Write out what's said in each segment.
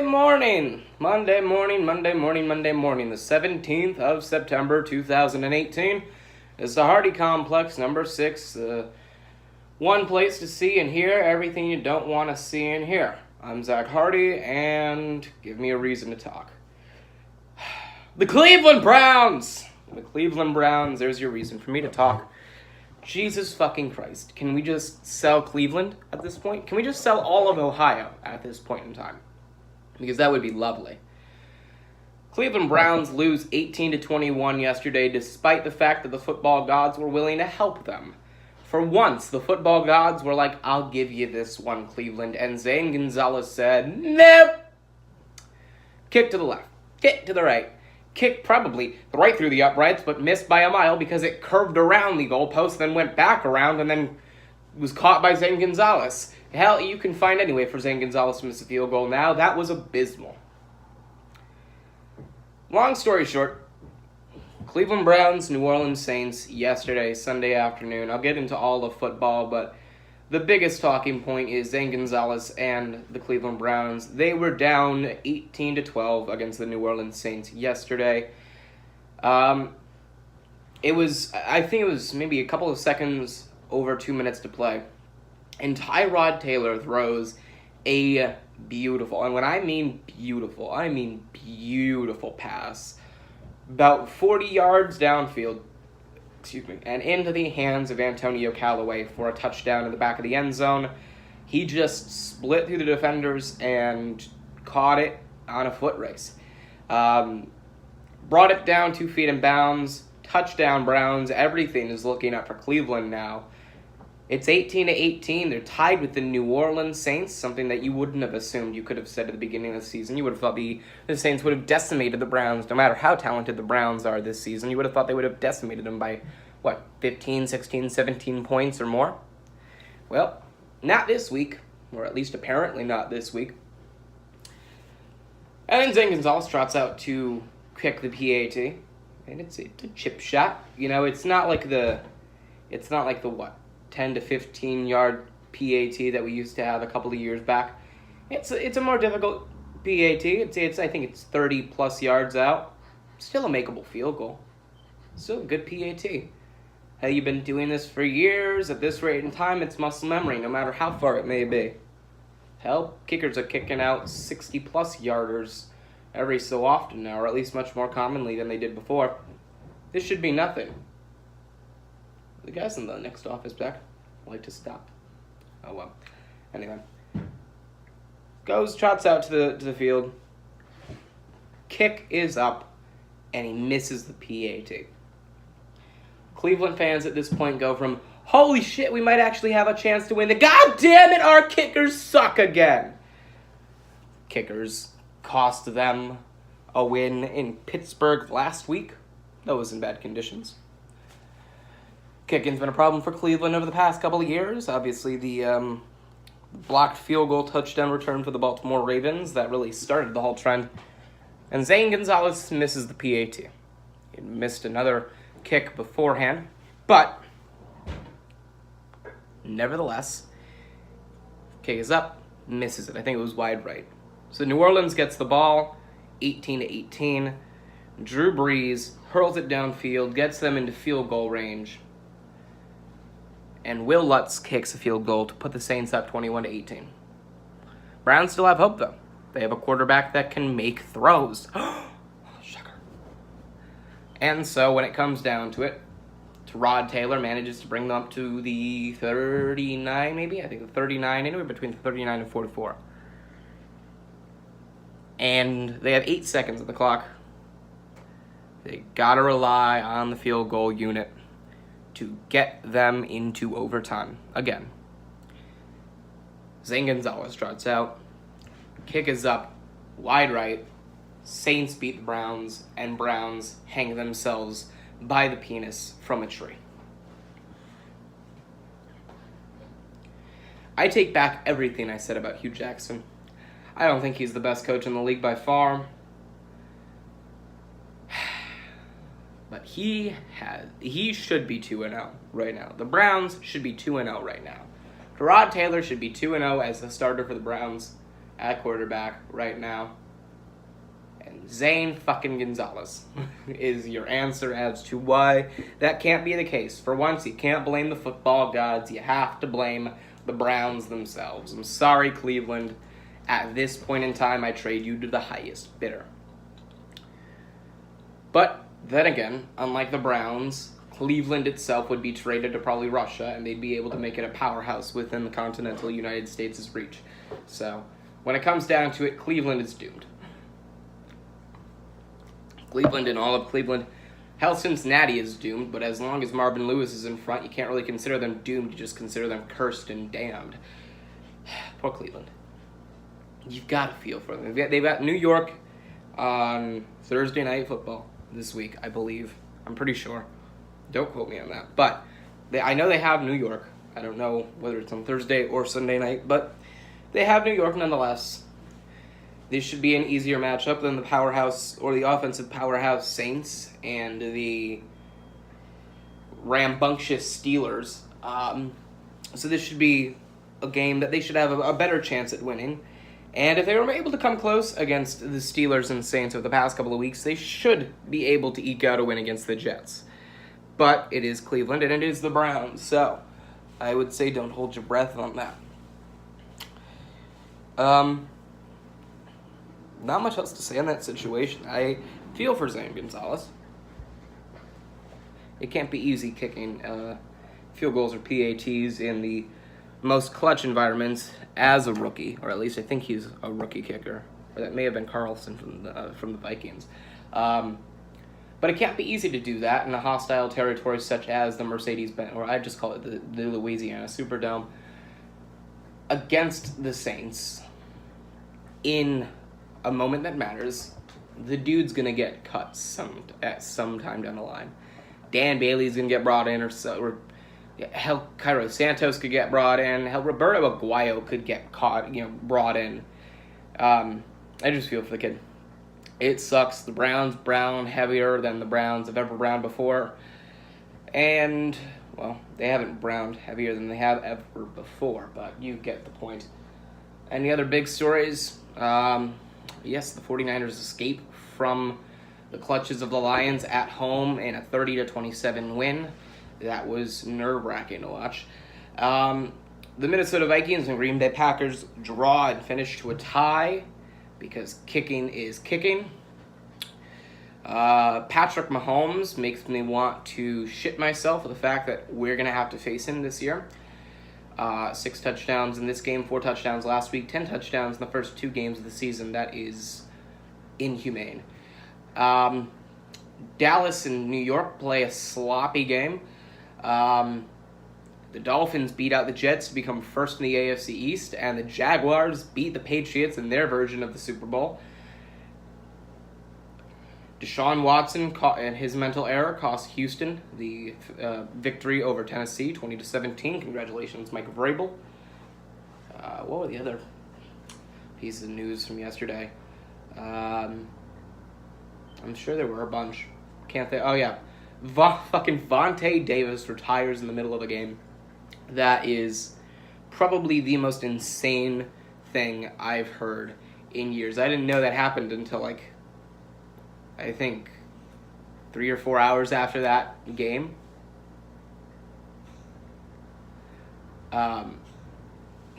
Monday morning, the 17th of September 2018. It's the Hardy Complex, number 6. One place to see and hear everything you don't want to see and hear. I'm Zach Hardy, and give me a reason to talk. The Cleveland Browns! There's your reason for me to talk. Jesus fucking Christ. Can we just sell Cleveland at this point? Can we just sell all of Ohio at this point in time? Because that would be lovely. Cleveland Browns lose 18-21 yesterday, despite the fact that the football gods were willing to help them. For once, the football gods were like, I'll give you this one, Cleveland. And Zane Gonzalez said, nope. Kick to the left. Kick to the right. Kicked probably right through the uprights, but missed by a mile because it curved around the goalpost, then went back around, and then was caught by Zane Gonzalez. Hell, you can find any way for Zane Gonzalez to miss a field goal now. That was abysmal. Long story short, Cleveland Browns, New Orleans Saints yesterday, Sunday afternoon. I'll get into all of football, but the biggest talking point is Zane Gonzalez and the Cleveland Browns. They were down 18-12 against the New Orleans Saints yesterday. I think it was maybe a couple of seconds over 2 minutes to play. And Tyrod Taylor throws a beautiful, and when I mean beautiful pass. About 40 yards downfield, and into the hands of Antonio Callaway for a touchdown in the back of the end zone. He just split through the defenders and caught it on a foot race. Brought it down 2 feet in bounds. Touchdown Browns. Everything is looking up for Cleveland now. It's 18-18. They're tied with the New Orleans Saints, something that you wouldn't have assumed. You could have said at the beginning of the season. You would have thought the Saints would have decimated the Browns, no matter how talented the Browns are this season. You would have thought they would have decimated them by, 15, 16, 17 points or more? Well, not this week, or at least apparently not this week. And then Zane Gonzalez trots out to kick the PAT, and it's a chip shot. You know, it's not like the 10 to 15 yard PAT that we used to have a couple of years back. It's a more difficult PAT. I think it's 30 plus yards out. Still a makeable field goal. Still a good PAT. Have you been doing this for years? At this rate in time, it's muscle memory, no matter how far it may be. Hell, kickers are kicking out 60 plus yarders every so often now, or at least much more commonly than they did before. This should be nothing. The guys in the next office back like to stop. Oh well. Anyway. Trots out to the field. Kick is up, and he misses the PAT. Cleveland fans at this point go from, holy shit, we might actually have a chance to win, to God damn it, our kickers suck again. Kickers cost them a win in Pittsburgh last week. That was in bad conditions. Kicking's been a problem for Cleveland over the past couple of years. Obviously, the blocked field goal touchdown return for the Baltimore Ravens, that really started the whole trend. And Zane Gonzalez misses the PAT. He missed another kick beforehand, but nevertheless, kick is up, misses it. I think it was wide right. So New Orleans gets the ball, 18-18. Drew Brees hurls it downfield, gets them into field goal range. And Will Lutz kicks a field goal to put the Saints up 21-18. Browns still have hope, though. They have a quarterback that can make throws. Shocker. And so when it comes down to it, Tyrod Taylor manages to bring them up to the 39, maybe? I think the 39, anywhere between 39 and 44. And they have 8 seconds on the clock. They gotta rely on the field goal unit to get them into overtime again. Zane Gonzalez trots out. Kick is up, wide right. Saints beat the Browns, and Browns hang themselves by the penis from a tree. I take back everything I said about Hugh Jackson. I don't think he's the best coach in the league by far. But he should be 2-0 right now. The Browns should be 2-0 right now. Tyrod Taylor should be 2-0 as the starter for the Browns. at quarterback right now. And Zane fucking Gonzalez is your answer as to why that can't be the case. For once, you can't blame the football gods. You have to blame the Browns themselves. I'm sorry, Cleveland. At this point in time, I trade you to the highest bidder. But then again, unlike the Browns, Cleveland itself would be traded to probably Russia, and they'd be able to make it a powerhouse within the continental United States' reach. So, when it comes down to it, Cleveland is doomed. Cleveland and all of Cleveland. Hell, Cincinnati is doomed, but as long as Marvin Lewis is in front, you can't really consider them doomed. You just consider them cursed and damned. Poor Cleveland. You've got to feel for them. They've got New York on Thursday Night Football this week, I believe. I'm pretty sure. Don't quote me on that. But I know they have New York. I don't know whether it's on Thursday or Sunday night, but they have New York nonetheless. This should be an easier matchup than the powerhouse or the offensive powerhouse Saints and the rambunctious Steelers. So this should be a game that they should have a better chance at winning. And if they were able to come close against the Steelers and Saints over the past couple of weeks, they should be able to eke out a win against the Jets. But it is Cleveland and it is the Browns, so I would say don't hold your breath on that. Not much else to say on that situation. I feel for Zane Gonzalez. It can't be easy kicking field goals or PATs in the most clutch environments as a rookie, or at least I think he's a rookie kicker. Or that may have been Carlson from the Vikings. But it can't be easy to do that in a hostile territory such as the Mercedes-Benz, or I just call it the Louisiana Superdome, against the Saints in a moment that matters. The dude's gonna get cut at some time down the line. Dan Bailey's gonna get brought in, or hell, Cairo Santos could get brought in. Hell, Roberto Aguayo could get brought in. I just feel for the kid. It sucks. The Browns brown heavier than the Browns have ever browned before. And, well, they haven't browned heavier than they have ever before, but you get the point. Any other big stories? Yes, the 49ers escape from the clutches of the Lions at home in a 30-27 win. That was nerve-wracking to watch. The Minnesota Vikings and Green Bay Packers draw and finish to a tie because kicking is kicking. Patrick Mahomes makes me want to shit myself with the fact that we're going to have to face him this year. 6 touchdowns in this game, 4 touchdowns last week, 10 touchdowns in the first 2 games of the season. That is inhumane. Dallas and New York play a sloppy game. The Dolphins beat out the Jets to become first in the AFC East, and the Jaguars beat the Patriots in their version of the Super Bowl. Deshaun Watson and his mental error cost Houston the victory over Tennessee, 20-17. Congratulations, Mike Vrabel. What were the other pieces of news from yesterday? I'm sure there were a bunch. Can't think. Oh yeah, fucking Vontae Davis retires in the middle of a game. That is probably the most insane thing I've heard in years. I didn't know that happened until I think 3 or 4 hours after that game.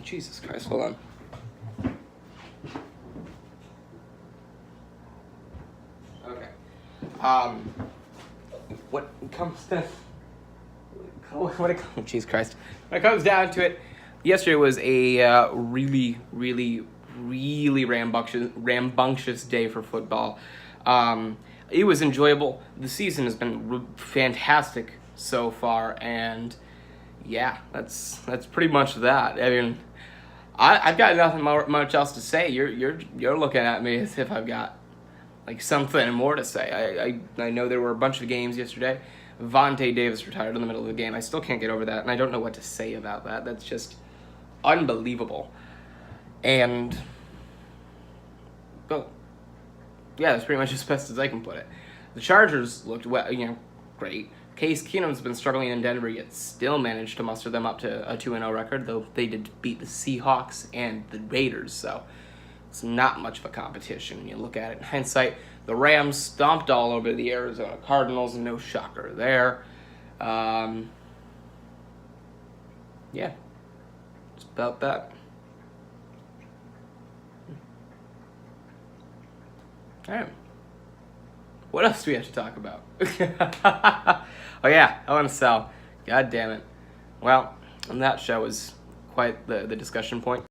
Jesus Christ, hold on. Okay. What comes to... Jesus Christ. When it comes down to it, yesterday was a really, really, really rambunctious day for football. It was enjoyable. The season has been fantastic so far, and yeah, that's pretty much that. I mean, I've got nothing much else to say. You're looking at me as if I've got something more to say. I know there were a bunch of games yesterday. Vontae Davis retired in the middle of the game. I still can't get over that, and I don't know what to say about that. That's just unbelievable. And, well, yeah, that's pretty much as best as I can put it. The Chargers looked great. Case Keenum's been struggling in Denver, yet still managed to muster them up to a 2-0 record, though they did beat the Seahawks and the Raiders. So it's not much of a competition when you look at it in hindsight. The Rams stomped all over the Arizona Cardinals, and no shocker there. Yeah, it's about that. All right. What else do we have to talk about? Oh yeah, Hell in a Cell. God damn it. Well, and that show was quite the discussion point.